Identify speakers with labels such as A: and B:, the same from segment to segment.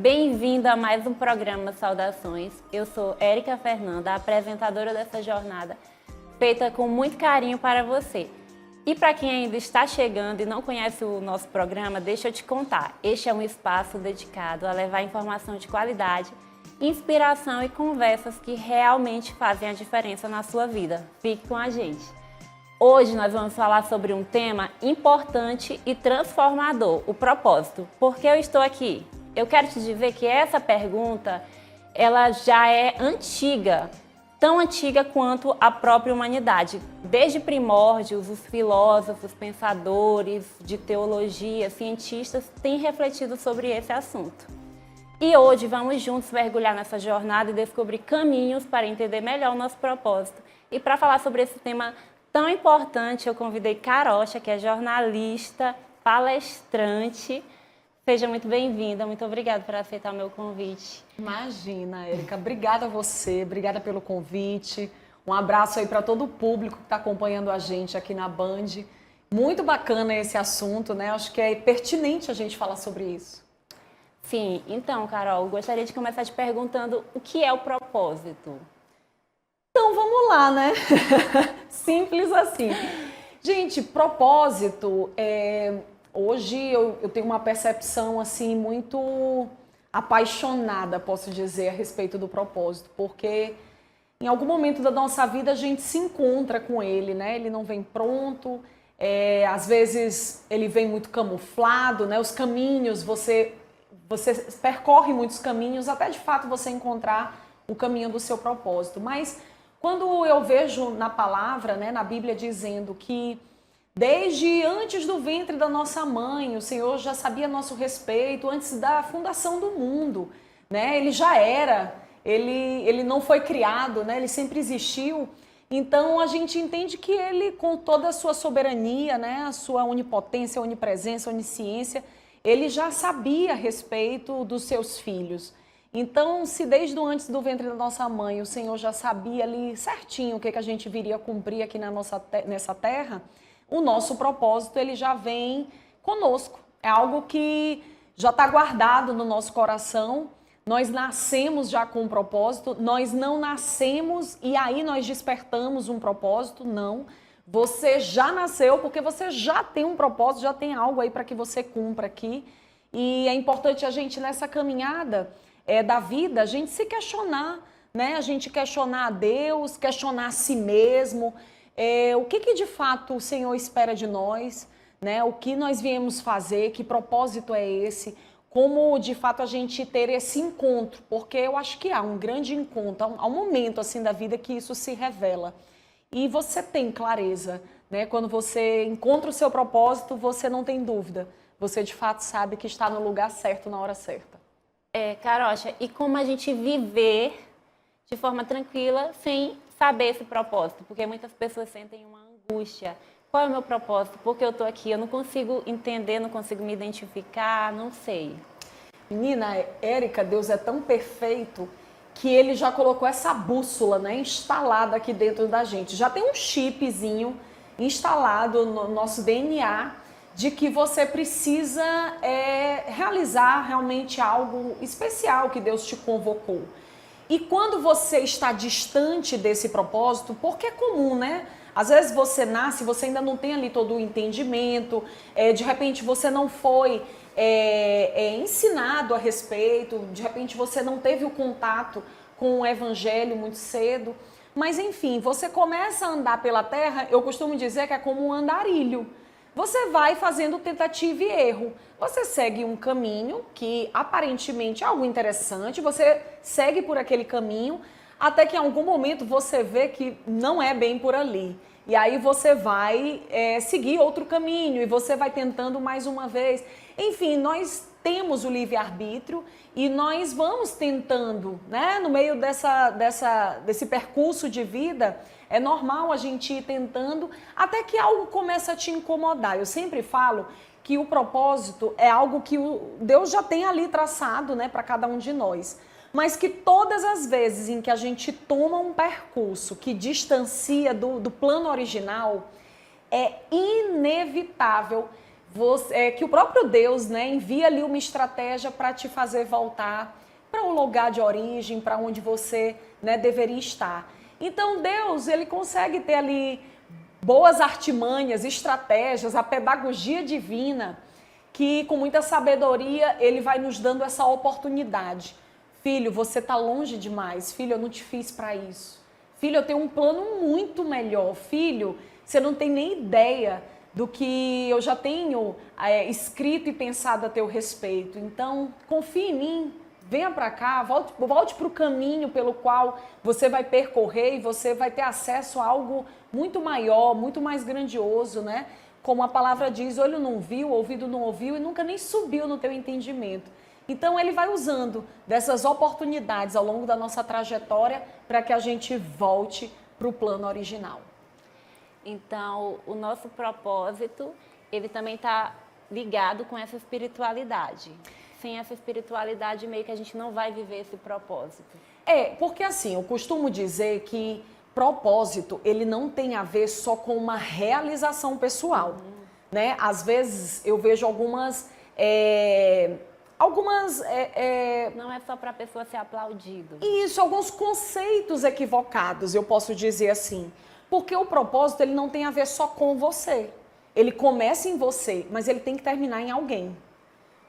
A: Bem-vindo a mais um programa Saudações. Eu sou Érica Fernanda, a apresentadora dessa jornada, feita com muito carinho para você. E para quem ainda está chegando e não conhece o nosso programa, deixa eu te contar. Este é um espaço dedicado a levar informação de qualidade, inspiração e conversas que realmente fazem a diferença na sua vida. Fique com a gente. Hoje nós vamos falar sobre um tema importante e transformador, o propósito. Por que eu estou aqui? Eu quero te dizer que essa pergunta, ela já é antiga, tão antiga quanto a própria humanidade. Desde primórdios, os filósofos, pensadores de teologia, cientistas têm refletido sobre esse assunto. E hoje vamos juntos mergulhar nessa jornada e descobrir caminhos para entender melhor o nosso propósito. E para falar sobre esse tema tão importante, eu convidei Carocha, que é jornalista, palestrante. Seja muito bem-vinda, muito obrigada por aceitar o meu convite.
B: Imagina, Érica, obrigada a você, obrigada pelo convite. Um abraço aí para todo o público que está acompanhando a gente aqui na Band. Muito bacana esse assunto, né? Acho que é pertinente a gente falar sobre isso.
A: Sim, então, Carol, gostaria de começar te perguntando o que é o propósito?
B: Então, vamos lá, né? Simples assim. Gente, propósito, hoje eu tenho uma percepção assim muito apaixonada, posso dizer, a respeito do propósito, porque em algum momento da nossa vida a gente se encontra com ele, né? Ele não vem pronto, às vezes ele vem muito camuflado, né? Os caminhos, você percorre muitos caminhos até de fato você encontrar o caminho do seu propósito. Mas quando eu vejo na palavra, né, na Bíblia, dizendo que desde antes do ventre da nossa mãe, o Senhor já sabia nosso respeito, antes da fundação do mundo, né? Ele já era, ele não foi criado, né? Ele sempre existiu. Então a gente entende que ele, com toda a sua soberania, né, a sua onipotência, onipresença, onisciência, ele já sabia a respeito dos seus filhos. Então, se desde antes do ventre da nossa mãe o Senhor já sabia ali certinho o que a gente viria cumprir aqui nessa terra, o nosso propósito ele já vem conosco. É algo que já está guardado no nosso coração. Nós nascemos já com um propósito, nós não nascemos e aí nós despertamos um propósito, não. Você já nasceu porque você já tem um propósito, já tem algo aí para que você cumpra aqui. E é importante a gente nessa caminhada da vida, a gente se questionar, né? A gente questionar a Deus, questionar a si mesmo, o que de fato o Senhor espera de nós, né? O que nós viemos fazer, que propósito é esse, como de fato a gente ter esse encontro, porque eu acho que há um grande encontro, há um momento assim da vida que isso se revela. E você tem clareza, né? Quando você encontra o seu propósito, você não tem dúvida, você de fato sabe que está no lugar certo, na hora certa.
A: Carocha, e como a gente viver de forma tranquila sem saber esse propósito? Porque muitas pessoas sentem uma angústia. Qual é o meu propósito? Por que eu estou aqui? Eu não consigo entender, não consigo me identificar, não sei.
B: Menina, Érica, Deus é tão perfeito que ele já colocou essa bússola, né, instalada aqui dentro da gente. Já tem um chipzinho instalado no nosso DNA de que você precisa realizar realmente algo especial que Deus te convocou. E quando você está distante desse propósito, porque é comum, né? Às vezes você nasce, você ainda não tem ali todo o entendimento, de repente você não foi ensinado a respeito, de repente você não teve o contato com o evangelho muito cedo. Mas enfim, você começa a andar pela terra, eu costumo dizer que é como um andarilho. Você vai fazendo tentativa e erro. Você segue um caminho que aparentemente é algo interessante, você segue por aquele caminho, até que em algum momento você vê que não é bem por ali. E aí você vai seguir outro caminho e você vai tentando mais uma vez. Enfim, nós temos o livre-arbítrio e nós vamos tentando, né? No meio desse percurso de vida, é normal a gente ir tentando até que algo começa a te incomodar. Eu sempre falo que o propósito é algo que Deus já tem ali traçado, né, para cada um de nós. Mas que todas as vezes em que a gente toma um percurso que distancia do plano original, é inevitável que o próprio Deus, né, envia ali uma estratégia para te fazer voltar para o lugar de origem, para onde você, né, deveria estar. Então Deus, ele consegue ter ali boas artimanhas, estratégias, a pedagogia divina, que com muita sabedoria ele vai nos dando essa oportunidade. Filho, você está longe demais. Filho, eu não te fiz para isso. Filho, eu tenho um plano muito melhor. Filho, você não tem nem ideia do que eu já tenho escrito e pensado a teu respeito. Então, confie em mim. Venha para cá, volte para o caminho pelo qual você vai percorrer e você vai ter acesso a algo muito maior, muito mais grandioso, né? Como a palavra diz, olho não viu, ouvido não ouviu e nunca nem subiu no teu entendimento. Então ele vai usando dessas oportunidades ao longo da nossa trajetória para que a gente volte para o plano original.
A: Então o nosso propósito, ele também está ligado com essa espiritualidade. Sem essa espiritualidade, meio que a gente não vai viver esse propósito.
B: Porque assim, eu costumo dizer que propósito, ele não tem a ver só com uma realização pessoal, né? Às vezes eu vejo algumas...
A: Não é só para a pessoa ser aplaudido.
B: Isso, alguns conceitos equivocados, eu posso dizer assim. Porque o propósito, ele não tem a ver só com você. Ele começa em você, mas ele tem que terminar em alguém.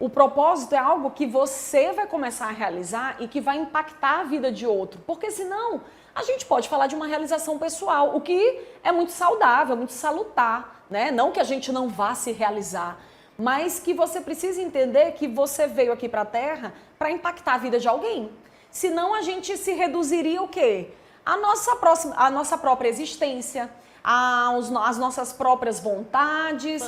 B: O propósito é algo que você vai começar a realizar e que vai impactar a vida de outro. Porque senão, a gente pode falar de uma realização pessoal, o que é muito saudável, muito salutar, né? Não que a gente não vá se realizar, mas que você precisa entender que você veio aqui para a Terra para impactar a vida de alguém. Senão a gente se reduziria o quê? A nossa própria existência, as nossas próprias vontades,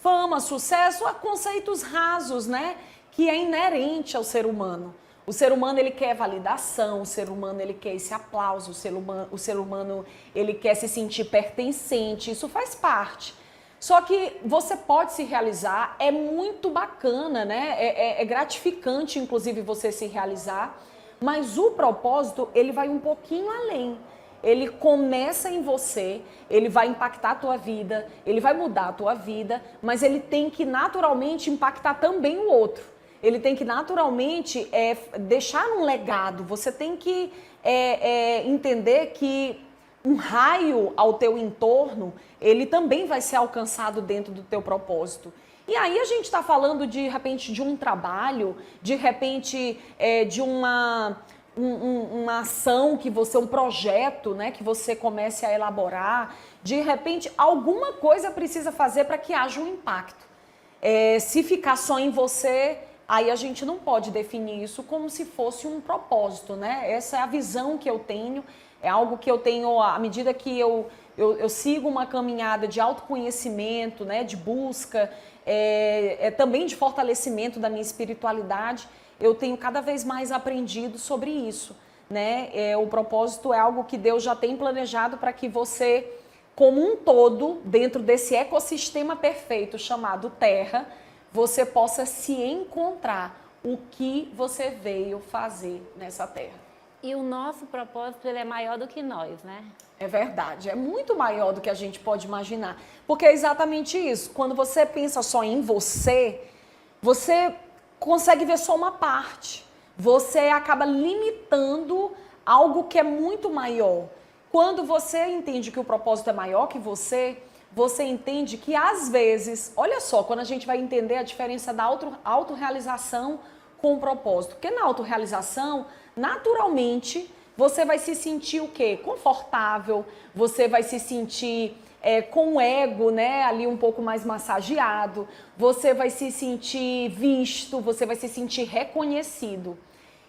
B: fama, sucesso, a conceitos rasos, né? Que é inerente ao ser humano. O ser humano, ele quer validação, o ser humano, ele quer esse aplauso, o ser humano, ele quer se sentir pertencente, isso faz parte. Só que você pode se realizar, é muito bacana, né? É gratificante, inclusive, você se realizar, mas o propósito, ele vai um pouquinho além. Ele começa em você, ele vai impactar a tua vida, ele vai mudar a tua vida, mas ele tem que naturalmente impactar também o outro. Ele tem que naturalmente deixar um legado. Você tem que entender que um raio ao teu entorno, ele também vai ser alcançado dentro do teu propósito. E aí a gente está falando de repente de um trabalho, de repente de uma ação que você, um projeto, né, que você comece a elaborar, de repente alguma coisa precisa fazer para que haja um impacto. Se ficar só em você, aí a gente não pode definir isso como se fosse um propósito, né? Essa é a visão que eu tenho, é algo que eu tenho à medida que eu sigo uma caminhada de autoconhecimento, né, de busca, também de fortalecimento da minha espiritualidade. Eu tenho cada vez mais aprendido sobre isso, né? O propósito é algo que Deus já tem planejado para que você, como um todo, dentro desse ecossistema perfeito chamado Terra, você possa se encontrar o que você veio fazer nessa Terra.
A: E o nosso propósito, ele é maior do que nós, né?
B: É verdade, é muito maior do que a gente pode imaginar. Porque é exatamente isso, quando você pensa só em você, você consegue ver só uma parte. Você acaba limitando algo que é muito maior. Quando você entende que o propósito é maior que você entende que às vezes, olha só, quando a gente vai entender a diferença da autorrealização com o propósito. Porque na autorrealização, naturalmente, você vai se sentir o quê? Confortável, você vai se sentir com o ego, né, ali um pouco mais massageado, você vai se sentir visto, você vai se sentir reconhecido.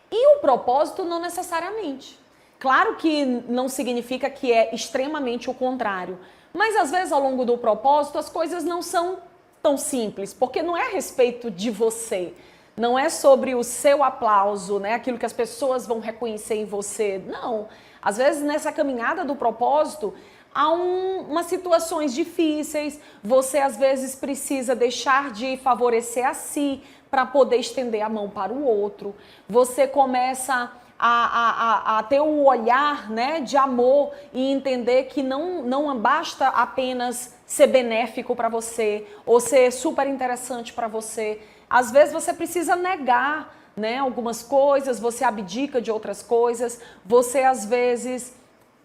B: E o propósito não necessariamente. Claro que não significa que é extremamente o contrário, mas às vezes ao longo do propósito as coisas não são tão simples, porque não é a respeito de você, não é sobre o seu aplauso, né, aquilo que as pessoas vão reconhecer em você, não. Às vezes nessa caminhada do propósito há umas situações difíceis, você às vezes precisa deixar de favorecer a si para poder estender a mão para o outro. Você começa a ter o olhar, né, de amor e entender que não basta apenas ser benéfico para você ou ser super interessante para você. Às vezes você precisa negar, né, algumas coisas, você abdica de outras coisas, você às vezes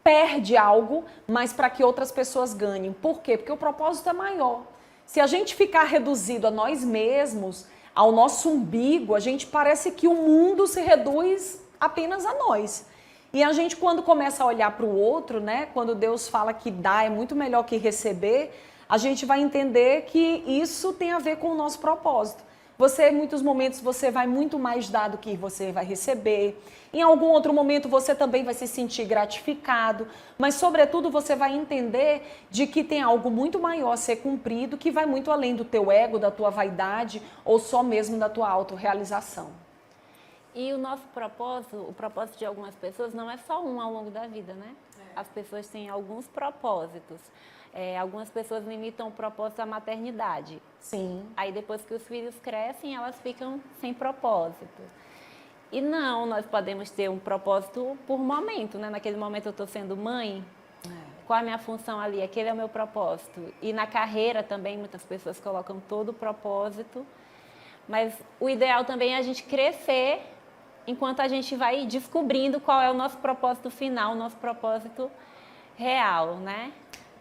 B: perde algo, mas para que outras pessoas ganhem. Por quê? Porque o propósito é maior. Se a gente ficar reduzido a nós mesmos, ao nosso umbigo, a gente parece que o mundo se reduz apenas a nós. E a gente, quando começa a olhar para o outro, né, quando Deus fala que dar é muito melhor que receber, a gente vai entender que isso tem a ver com o nosso propósito. Você, em muitos momentos, você vai muito mais dar do que você vai receber. Em algum outro momento, você também vai se sentir gratificado. Mas, sobretudo, você vai entender de que tem algo muito maior a ser cumprido, que vai muito além do teu ego, da tua vaidade, ou só mesmo da tua autorrealização.
A: E o nosso propósito, o propósito de algumas pessoas, não é só um ao longo da vida, né? As pessoas têm alguns propósitos. Algumas pessoas limitam o propósito da maternidade.
B: Sim.
A: Aí depois que os filhos crescem, elas ficam sem propósito. E não, nós podemos ter um propósito por momento, né? Naquele momento eu estou sendo mãe, qual é a minha função ali? Aquele é o meu propósito. E na carreira também muitas pessoas colocam todo o propósito, mas o ideal também é a gente crescer enquanto a gente vai descobrindo qual é o nosso propósito final, o nosso propósito real, né?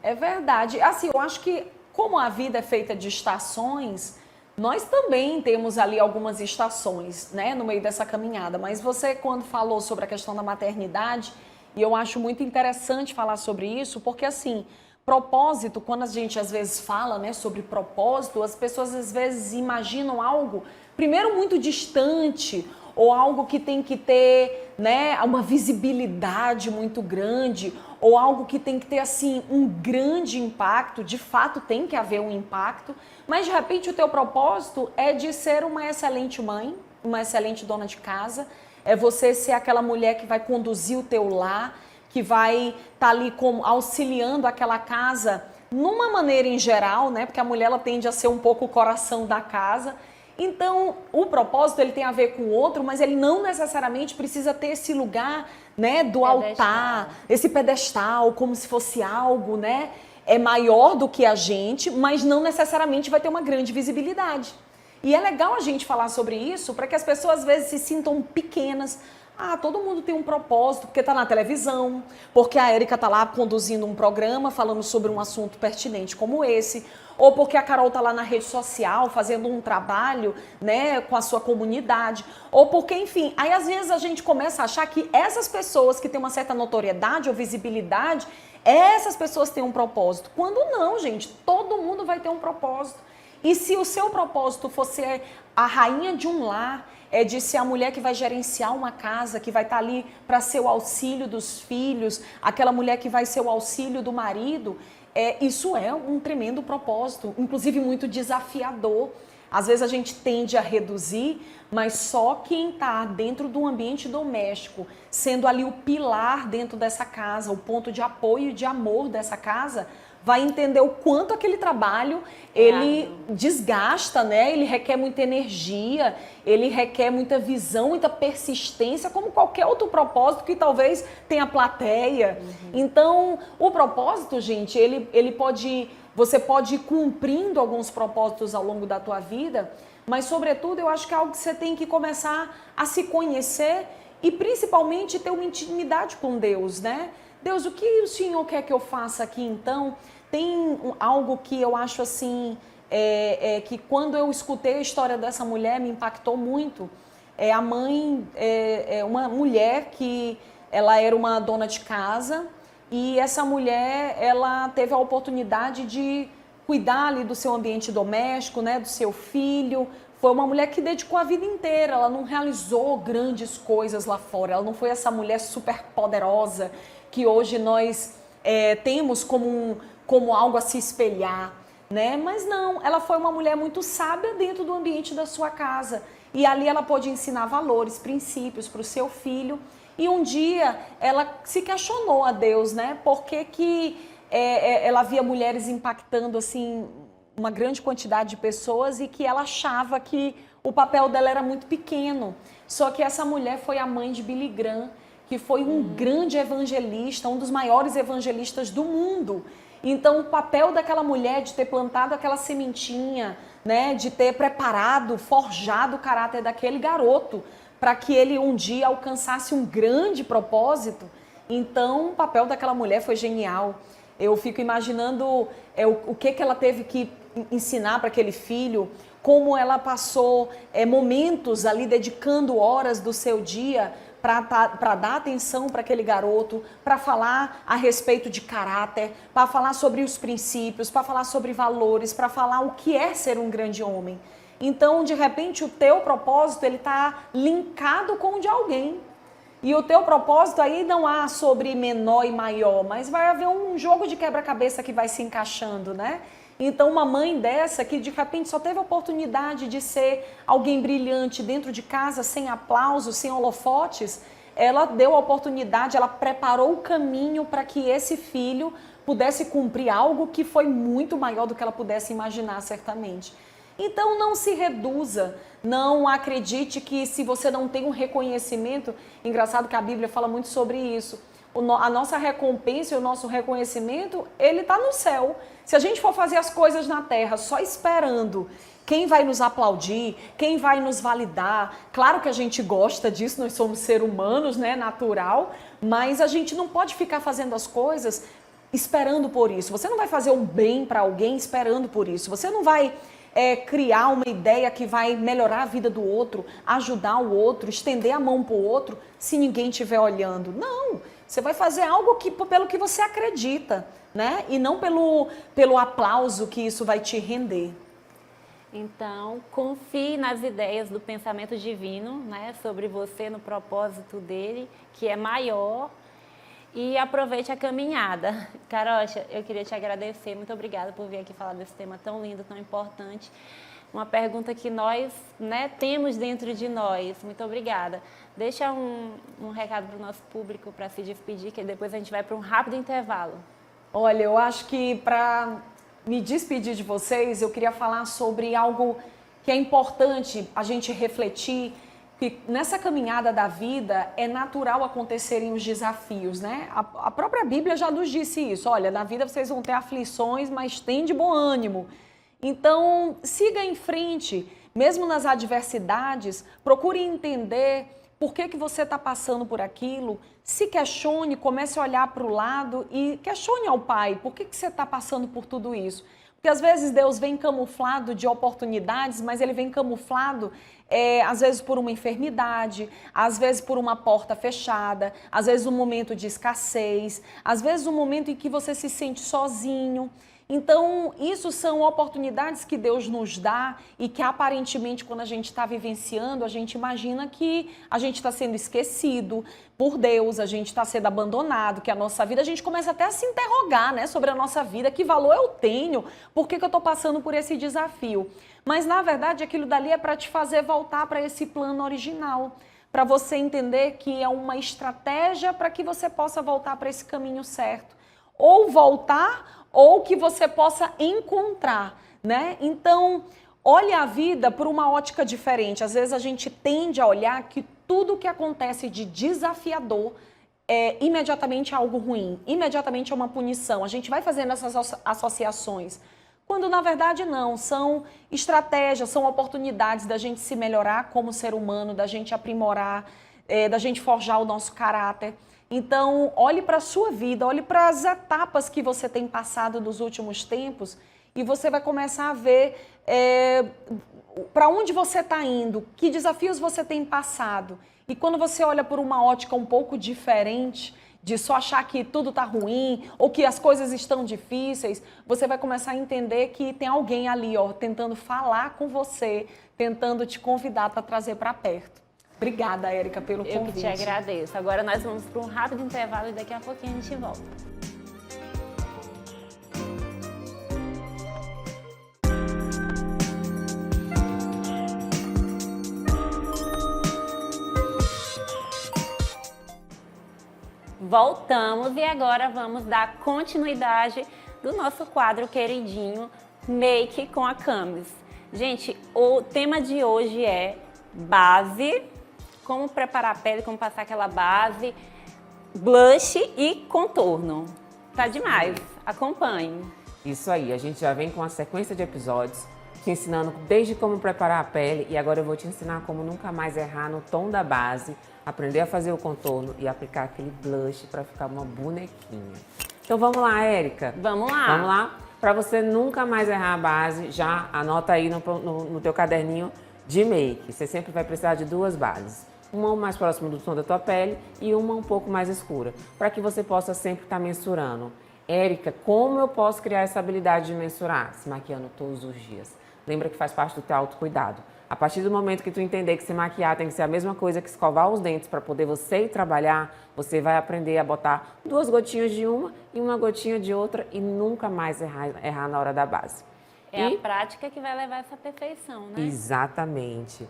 B: É verdade. Assim, eu acho que como a vida é feita de estações, nós também temos ali algumas estações, né, no meio dessa caminhada. Mas você, quando falou sobre a questão da maternidade, e eu acho muito interessante falar sobre isso, porque assim, propósito, quando a gente às vezes fala, né, sobre propósito, as pessoas às vezes imaginam algo, primeiro muito distante, ou algo que tem que ter, né, uma visibilidade muito grande, ou algo que tem que ter assim um grande impacto. De fato tem que haver um impacto, mas de repente o teu propósito é de ser uma excelente mãe, uma excelente dona de casa, é você ser aquela mulher que vai conduzir o teu lar, que vai estar ali como auxiliando aquela casa numa maneira em geral, né, porque a mulher ela tende a ser um pouco o coração da casa. Então, o propósito ele tem a ver com o outro, mas ele não necessariamente precisa ter esse lugar, né, do altar, esse pedestal, como se fosse algo, né, é maior do que a gente, mas não necessariamente vai ter uma grande visibilidade. E é legal a gente falar sobre isso para que as pessoas às vezes se sintam pequenas. Ah, todo mundo tem um propósito, porque está na televisão, porque a Érica está lá conduzindo um programa falando sobre um assunto pertinente como esse, ou porque a Carol está lá na rede social fazendo um trabalho, né, com a sua comunidade, ou porque, enfim, aí às vezes a gente começa a achar que essas pessoas que têm uma certa notoriedade ou visibilidade, essas pessoas têm um propósito. Quando não, gente, todo mundo vai ter um propósito. E se o seu propósito for ser a rainha de um lar, é de ser a mulher que vai gerenciar uma casa, que vai estar ali para ser o auxílio dos filhos, aquela mulher que vai ser o auxílio do marido, isso é um tremendo propósito, inclusive muito desafiador. Às vezes a gente tende a reduzir, mas só quem está dentro do ambiente doméstico, sendo ali o pilar dentro dessa casa, o ponto de apoio e de amor dessa casa, vai entender o quanto aquele trabalho, ele desgasta, né? Ele requer muita energia, ele requer muita visão, muita persistência, como qualquer outro propósito que talvez tenha plateia. Então, o propósito, gente, você pode ir cumprindo alguns propósitos ao longo da tua vida, mas, sobretudo, eu acho que é algo que você tem que começar a se conhecer e, principalmente, ter uma intimidade com Deus, né? Deus, o que o Senhor quer que eu faça aqui então? Tem algo que eu acho assim, que quando eu escutei a história dessa mulher me impactou muito. A mãe, uma mulher que ela era uma dona de casa e essa mulher, ela teve a oportunidade de cuidar ali do seu ambiente doméstico, né, do seu filho. Foi uma mulher que dedicou a vida inteira, ela não realizou grandes coisas lá fora, ela não foi essa mulher super poderosa que hoje nós temos como algo a se espelhar, né? Mas não, ela foi uma mulher muito sábia dentro do ambiente da sua casa. E ali ela pôde ensinar valores, princípios para o seu filho. E um dia ela se questionou a Deus, né? Por que ela via mulheres impactando assim uma grande quantidade de pessoas e que ela achava que o papel dela era muito pequeno. Só que essa mulher foi a mãe de Billy Graham, que foi um grande evangelista, um dos maiores evangelistas do mundo. Então, o papel daquela mulher de ter plantado aquela sementinha, né, de ter preparado, forjado o caráter daquele garoto, para que ele um dia alcançasse um grande propósito. Então, o papel daquela mulher foi genial. Eu fico imaginando o que ela teve que ensinar para aquele filho, como ela passou momentos ali dedicando horas do seu dia para dar atenção para aquele garoto, para falar a respeito de caráter, para falar sobre os princípios, para falar sobre valores, para falar o que é ser um grande homem. Então, de repente, o teu propósito ele está linkado com o de alguém. E o teu propósito aí não há sobre menor e maior, mas vai haver um jogo de quebra-cabeça que vai se encaixando, né? Então, uma mãe dessa que de repente só teve a oportunidade de ser alguém brilhante dentro de casa, sem aplausos, sem holofotes, ela deu a oportunidade, ela preparou o caminho para que esse filho pudesse cumprir algo que foi muito maior do que ela pudesse imaginar, certamente. Então, não se reduza, não acredite que se você não tem um reconhecimento, engraçado que a Bíblia fala muito sobre isso, a nossa recompensa e o nosso reconhecimento, ele está no céu. Se a gente for fazer as coisas na terra só esperando quem vai nos aplaudir, quem vai nos validar, claro que a gente gosta disso, nós somos seres humanos, né, natural, mas a gente não pode ficar fazendo as coisas esperando por isso. Você não vai fazer um bem para alguém esperando por isso. Você não vai criar uma ideia que vai melhorar a vida do outro, ajudar o outro, estender a mão para o outro, se ninguém estiver olhando. Não, você vai fazer algo pelo que você acredita, né? E não pelo aplauso que isso vai te render.
A: Então, confie nas ideias do pensamento divino, né? Sobre você, no propósito dele, que é maior. E aproveite a caminhada. Carocha, eu queria te agradecer. Muito obrigada por vir aqui falar desse tema tão lindo, tão importante. Uma pergunta que nós, né, temos dentro de nós. Muito obrigada. Deixa um recado para o nosso público para se despedir, que depois a gente vai para um rápido intervalo.
B: Olha, eu acho que para me despedir de vocês, eu queria falar sobre algo que é importante a gente refletir, que nessa caminhada da vida é natural acontecerem os desafios, né? A própria Bíblia já nos disse isso. Olha, na vida vocês vão ter aflições, mas tem de bom ânimo. Então, siga em frente, mesmo nas adversidades, procure entender por que você está passando por aquilo, se questione, comece a olhar para o lado e questione ao Pai, por que você está passando por tudo isso? Porque às vezes Deus vem camuflado de oportunidades, mas Ele vem camuflado às vezes por uma enfermidade, às vezes por uma porta fechada, às vezes um momento de escassez, às vezes um momento em que você se sente sozinho. Então, isso são oportunidades que Deus nos dá e que aparentemente quando a gente está vivenciando, a gente imagina que a gente está sendo esquecido por Deus, a gente está sendo abandonado, que a nossa vida, a gente começa até a se interrogar, né, sobre a nossa vida, que valor eu tenho, por que eu estou passando por esse desafio? Mas na verdade aquilo dali é para te fazer voltar para esse plano original, para você entender que é uma estratégia para que você possa voltar para esse caminho certo. Ou voltar, ou que você possa encontrar, né? Então, olhe a vida por uma ótica diferente. Às vezes a gente tende a olhar que tudo que acontece de desafiador é imediatamente algo ruim, imediatamente é uma punição. A gente vai fazendo essas associações, quando na verdade não, são estratégias, são oportunidades da gente se melhorar como ser humano, da gente aprimorar, da gente forjar o nosso caráter. Então, olhe para a sua vida, olhe para as etapas que você tem passado nos últimos tempos e você vai começar a ver para onde você está indo, que desafios você tem passado. E quando você olha por uma ótica um pouco diferente, de só achar que tudo está ruim ou que as coisas estão difíceis, você vai começar a entender que tem alguém ali, ó, tentando falar com você, tentando te convidar para trazer para perto. Obrigada, Érica, pelo convite.
A: Eu que te agradeço. Agora nós vamos para um rápido intervalo e daqui a pouquinho a gente volta. Voltamos e agora vamos dar continuidade do nosso quadro queridinho Make com a Camis. Gente, o tema de hoje é base, como preparar a pele, como passar aquela base, blush e contorno. Tá demais, acompanhe.
C: Isso aí, a gente já vem com uma sequência de episódios te ensinando desde como preparar a pele e agora eu vou te ensinar como nunca mais errar no tom da base, aprender a fazer o contorno e aplicar aquele blush para ficar uma bonequinha. Então vamos lá, Érica.
A: Vamos lá.
C: Vamos lá? Para você nunca mais errar a base, já anota aí no teu caderninho de make. Você sempre vai precisar de 2 bases. Uma mais próxima do tom da tua pele e uma um pouco mais escura, para que você possa sempre estar mensurando. Érica, como eu posso criar essa habilidade de mensurar? Se maquiando todos os dias. Lembra que faz parte do teu autocuidado. A partir do momento que tu entender que se maquiar tem que ser a mesma coisa que escovar os dentes para poder você ir trabalhar, você vai aprender a botar 2 gotinhas de uma e uma gotinha de outra e nunca mais errar na hora da base.
A: É a prática que vai levar essa perfeição, né?
C: Exatamente.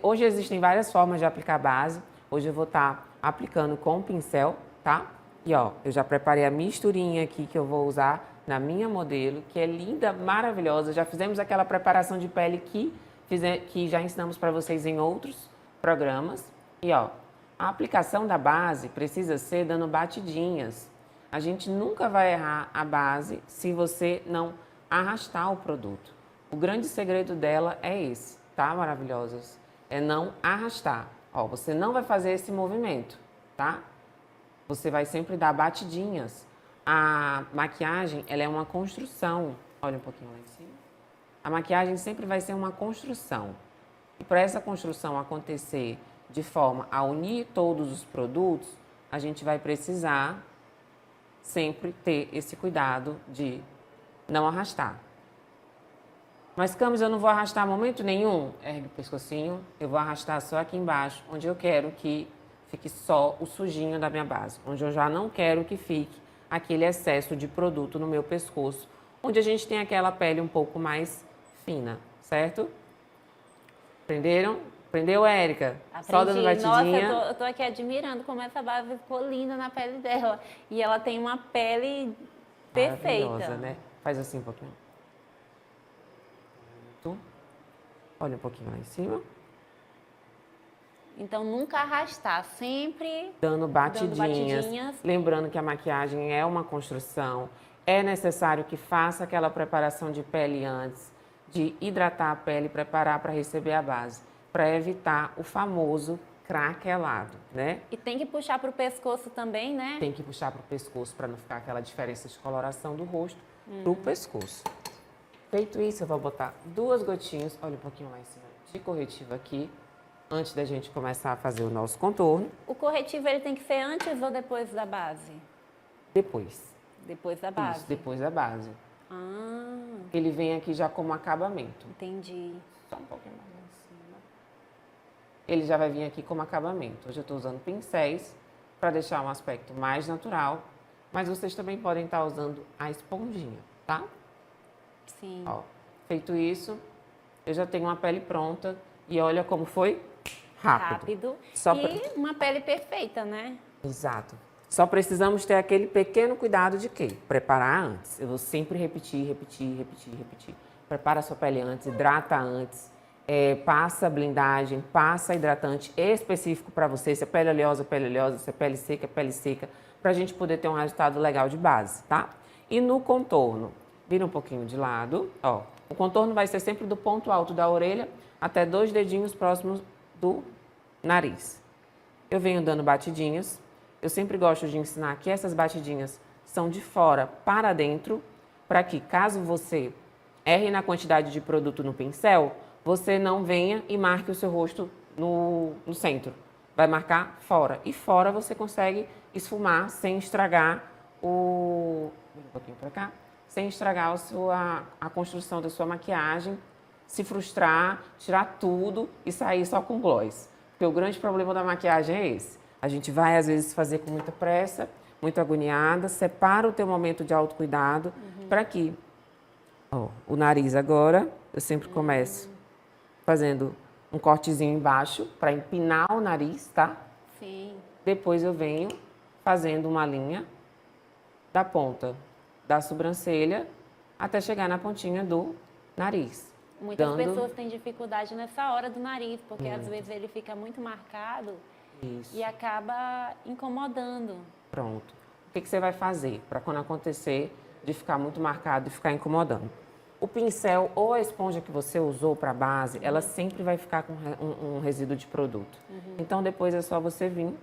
C: Hoje existem várias formas de aplicar base. Hoje eu vou estar aplicando com o pincel, tá? E ó, eu já preparei a misturinha aqui que eu vou usar na minha modelo, que é linda, maravilhosa. Já fizemos aquela preparação de pele que já ensinamos para vocês em outros programas. E ó, a aplicação da base precisa ser dando batidinhas. A gente nunca vai errar a base se você não arrastar o produto. O grande segredo dela é esse, tá, maravilhosas? É não arrastar. Ó, você não vai fazer esse movimento, tá? Você vai sempre dar batidinhas. A maquiagem, ela é uma construção. Olha um pouquinho lá em cima. A maquiagem sempre vai ser uma construção. E para essa construção acontecer de forma a unir todos os produtos, a gente vai precisar sempre ter esse cuidado de não arrastar. Mas, Camis, eu não vou arrastar momento nenhum. Ergue o pescocinho, eu vou arrastar só aqui embaixo, onde eu quero que fique só o sujinho da minha base, onde eu já não quero que fique aquele excesso de produto no meu pescoço, onde a gente tem aquela pele um pouco mais fina, certo? Aprenderam? Aprendeu, Érica? Só dando batidinha.
A: Nossa, eu tô aqui admirando como essa base ficou linda na pele dela. E ela tem uma pele perfeita.
C: Maravilhosa, né? Faz assim um pouquinho. Olha um pouquinho lá em cima.
A: Então, nunca arrastar, sempre
C: dando batidinhas. Lembrando que a maquiagem é uma construção. É necessário que faça aquela preparação de pele antes, de hidratar a pele e preparar para receber a base, para evitar o famoso craquelado, né?
A: E tem que puxar para o pescoço também, né?
C: Tem que puxar para o pescoço para não ficar aquela diferença de coloração do rosto para o pescoço. Feito isso, eu vou botar 2 gotinhas, olha um pouquinho lá em cima, de corretivo aqui, antes da gente começar a fazer o nosso contorno.
A: O corretivo ele tem que ser antes ou depois da base?
C: Depois.
A: Depois da base?
C: Isso, depois da base.
A: Ah.
C: Ele vem aqui já como acabamento.
A: Entendi.
C: Só um pouquinho mais lá em cima. Ele já vai vir aqui como acabamento. Hoje eu estou usando pincéis para deixar um aspecto mais natural, mas vocês também podem estar usando a esponjinha, tá?
A: Sim.
C: Ó, feito isso, eu já tenho uma pele pronta e olha como foi rápido.
A: E uma pele perfeita, né?
C: Exato. Só precisamos ter aquele pequeno cuidado de quê? Preparar antes. Eu vou sempre repetir. Prepara a sua pele antes, hidrata antes, passa blindagem, passa hidratante específico para você, se é pele oleosa, se é pele seca, para a gente poder ter um resultado legal de base, tá? E no contorno, vira um pouquinho de lado, ó. O contorno vai ser sempre do ponto alto da orelha até 2 dedinhos próximos do nariz. Eu venho dando batidinhas. Eu sempre gosto de ensinar que essas batidinhas são de fora para dentro, para que caso você erre na quantidade de produto no pincel, você não venha e marque o seu rosto no centro. Vai marcar fora. E fora você consegue esfumar sem estragar um pouquinho para cá, sem estragar a construção da sua maquiagem, se frustrar, tirar tudo e sair só com gloss. Porque o grande problema da maquiagem é esse. A gente vai, às vezes, fazer com muita pressa, muito agoniada, separa o teu momento de autocuidado para que o nariz agora, eu sempre começo fazendo um cortezinho embaixo para empinar o nariz, tá?
A: Sim.
C: Depois eu venho fazendo uma linha da ponta da sobrancelha até chegar na pontinha do nariz.
A: Muitas pessoas têm dificuldade nessa hora do nariz, porque às vezes ele fica muito marcado e acaba incomodando.
C: Pronto. O que você vai fazer para quando acontecer de ficar muito marcado e ficar incomodando? O pincel ou a esponja que você usou para base, ela sempre vai ficar com um resíduo de produto. Então depois é só você vir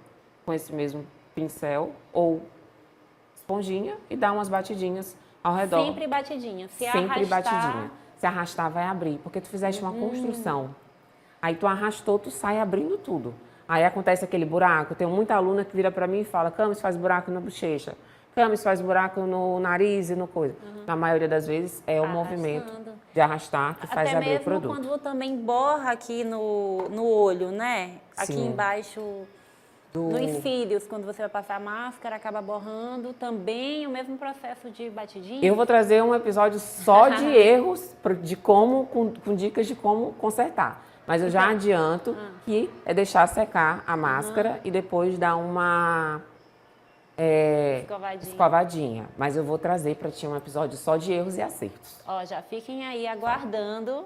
C: com esse mesmo pincel ou esponjinha e dar umas batidinhas ao redor.
A: Sempre batidinha.
C: Sempre batidinha. Se arrastar, vai abrir, porque tu fizeste uma construção. Aí tu arrastou, tu sai abrindo tudo. Aí acontece aquele buraco. Tem muita aluna que vira pra mim e fala, Camis, faz buraco na bochecha. Camis, faz buraco no nariz e no coisa. Na maioria das vezes é o movimento de arrastar que faz abrir o produto.
A: Até mesmo quando também borra aqui no olho, né? Aqui
C: Sim.
A: embaixo nos cílios, quando você vai passar a máscara, acaba borrando. Também o mesmo processo de batidinha.
C: Eu vou trazer um episódio só de erros, de como, com dicas de como consertar. Mas eu já adianto que é deixar secar a máscara e depois dar uma escovadinha. Mas eu vou trazer para ti um episódio só de erros e acertos.
A: Ó, já fiquem aí aguardando,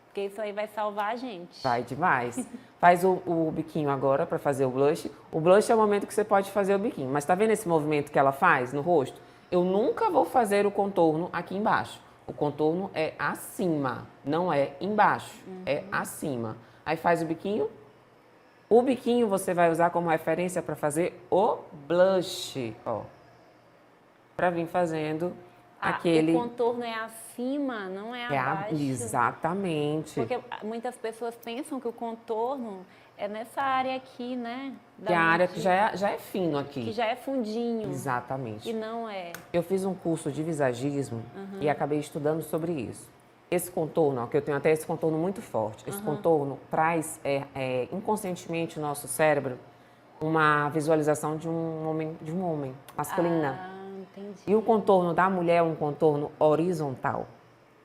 A: porque isso aí vai salvar a gente.
C: Vai demais. Faz o biquinho agora para fazer o blush. O blush é o momento que você pode fazer o biquinho. Mas tá vendo esse movimento que ela faz no rosto? Eu nunca vou fazer o contorno aqui embaixo. O contorno é acima, não é embaixo, é acima. Aí faz o biquinho. O biquinho você vai usar como referência para fazer o blush, ó. Para vir fazendo aquele...
A: O contorno é acima, não é abaixo.
C: Exatamente.
A: Porque muitas pessoas pensam que o contorno é nessa área aqui, né?
C: Que a área que já é fino aqui.
A: Que já é fundinho.
C: Exatamente.
A: E não é.
C: Eu fiz um curso de visagismo e acabei estudando sobre isso. Esse contorno, ó, que eu tenho até esse contorno muito forte, esse contorno traz inconscientemente o nosso cérebro uma visualização de um homem masculina.
A: Entendi.
C: E o contorno da mulher é um contorno horizontal.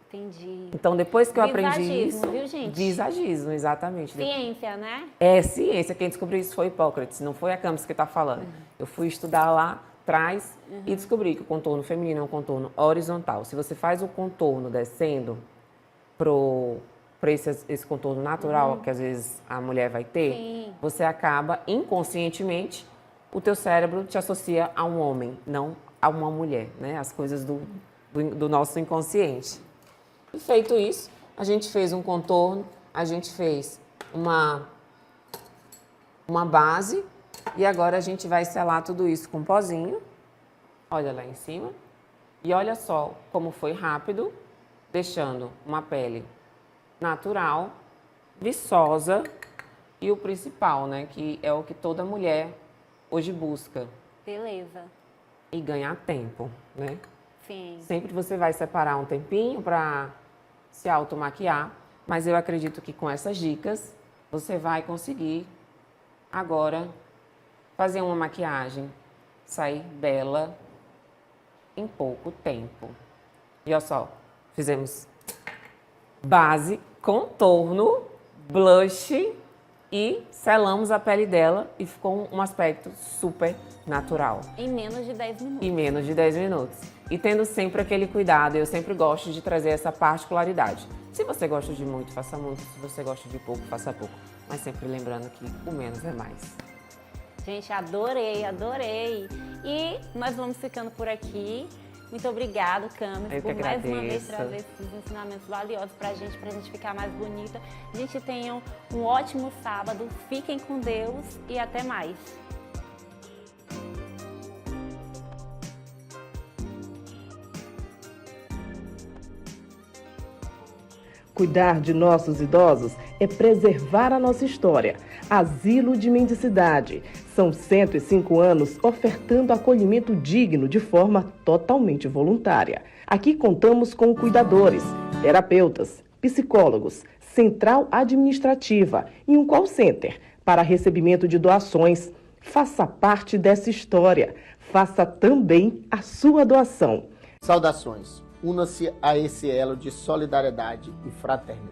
A: Entendi.
C: Então, depois que eu aprendi isso...
A: Viu, gente?
C: Visagismo, exatamente.
A: Ciência, né?
C: É ciência. Quem descobriu isso foi Hipócrates, não foi a Camis que está falando. Eu fui estudar lá atrás e descobri que o contorno feminino é um contorno horizontal. Se você faz o contorno descendo para esse contorno natural que às vezes a mulher vai ter, você acaba inconscientemente, o teu cérebro te associa a um homem, não a uma mulher, né? As coisas do nosso inconsciente. E feito isso, a gente fez um contorno, a gente fez uma base e agora a gente vai selar tudo isso com pozinho. Olha lá em cima. E olha só como foi rápido, deixando uma pele natural, viçosa e o principal, né, que é o que toda mulher hoje busca.
A: Beleza.
C: E ganhar tempo, né?
A: Sim.
C: Sempre você vai separar um tempinho para se automaquiar, mas eu acredito que com essas dicas você vai conseguir agora fazer uma maquiagem, sair bela em pouco tempo. E olha só, fizemos base, contorno, blush e selamos a pele dela e ficou um aspecto super natural.
A: Em menos de 10 minutos.
C: Em menos de 10 minutos. E tendo sempre aquele cuidado, eu sempre gosto de trazer essa particularidade. Se você gosta de muito, faça muito. Se você gosta de pouco, faça pouco. Mas sempre lembrando que o menos é mais.
A: Gente, adorei, adorei. E nós vamos ficando por aqui. Muito obrigada, Camis, por mais uma vez trazer esses ensinamentos valiosos pra gente ficar mais bonita. Gente, tenham um ótimo sábado, fiquem com Deus e até mais.
D: Cuidar de nossos idosos é preservar a nossa história. Asilo de Mendicidade. São 105 anos ofertando acolhimento digno de forma totalmente voluntária. Aqui contamos com cuidadores, terapeutas, psicólogos, central administrativa e um call center para recebimento de doações. Faça parte dessa história. Faça também a sua doação.
E: Saudações. Una-se a esse elo de solidariedade e fraternidade.